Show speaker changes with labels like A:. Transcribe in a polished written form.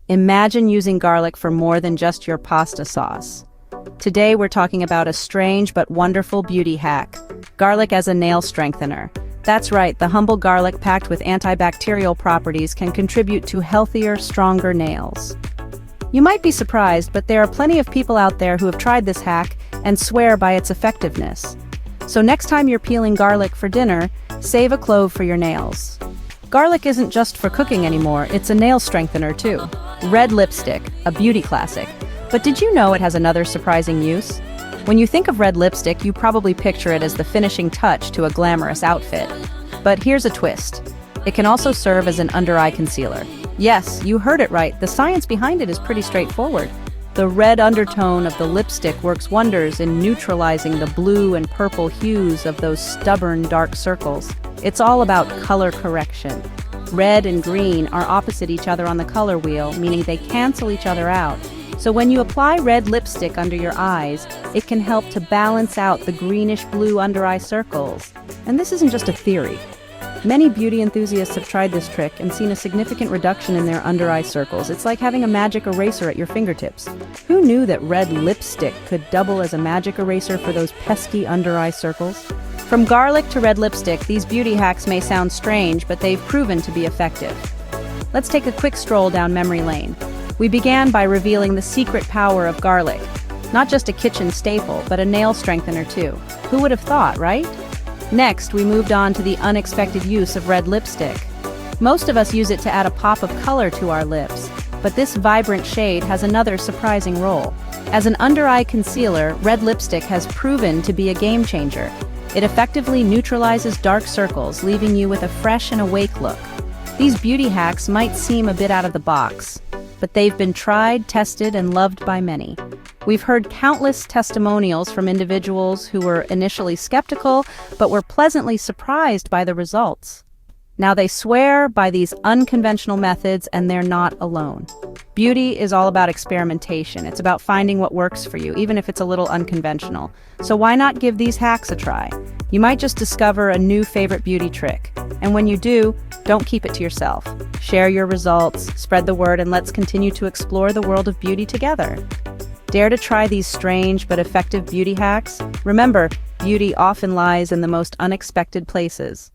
A: Imagine using garlic for more than just your pasta sauce. Today we're talking about a strange but wonderful beauty hack: garlic as a nail strengthener. That's right, the humble garlic packed with antibacterial properties can contribute to healthier, stronger nails. You might be surprised, but there are plenty of people out there who have tried this hack and swear by its effectiveness. So next time you're peeling garlic for dinner, save a clove for your nails. Garlic isn't just for cooking anymore, it's a nail strengthener too. Red lipstick, a beauty classic. But did you know it has another surprising use? When you think of red lipstick, you probably picture it as the finishing touch to a glamorous outfit. But here's a twist. It can also serve as an under-eye concealer. Yes, you heard it right, the science behind it is pretty straightforward. The red undertone of the lipstick works wonders in neutralizing the blue and purple hues of those stubborn dark circles. It's all about color correction. Red and green are opposite each other on the color wheel, meaning they cancel each other out. So when you apply red lipstick under your eyes, it can help to balance out the greenish-blue under-eye circles. And this isn't just a theory. Many beauty enthusiasts have tried this trick and seen a significant reduction in their under-eye circles. It's like having a magic eraser at your fingertips. Who knew that red lipstick could double as a magic eraser for those pesky under-eye circles? From garlic to red lipstick, these beauty hacks may sound strange, but they've proven to be effective. Let's take a quick stroll down memory lane. We began by revealing the secret power of garlic. Not just a kitchen staple, but a nail strengthener too. Who would have thought, right? Next, we moved on to the unexpected use of red lipstick. Most of us use it to add a pop of color to our lips, but this vibrant shade has another surprising role. As an under-eye concealer, red lipstick has proven to be a game changer. It effectively neutralizes dark circles, leaving you with a fresh and awake look. These beauty hacks might seem a bit out of the box, but they've been tried, tested, and loved by many. We've heard countless testimonials from individuals who were initially skeptical, but were pleasantly surprised by the results. Now they swear by these unconventional methods, and they're not alone. Beauty is all about experimentation. It's about finding what works for you, even if it's a little unconventional. So why not give these hacks a try? You might just discover a new favorite beauty trick. And when you do, don't keep it to yourself. Share your results, spread the word, and let's continue to explore the world of beauty together. Dare to try these strange but effective beauty hacks? Remember, beauty often lies in the most unexpected places.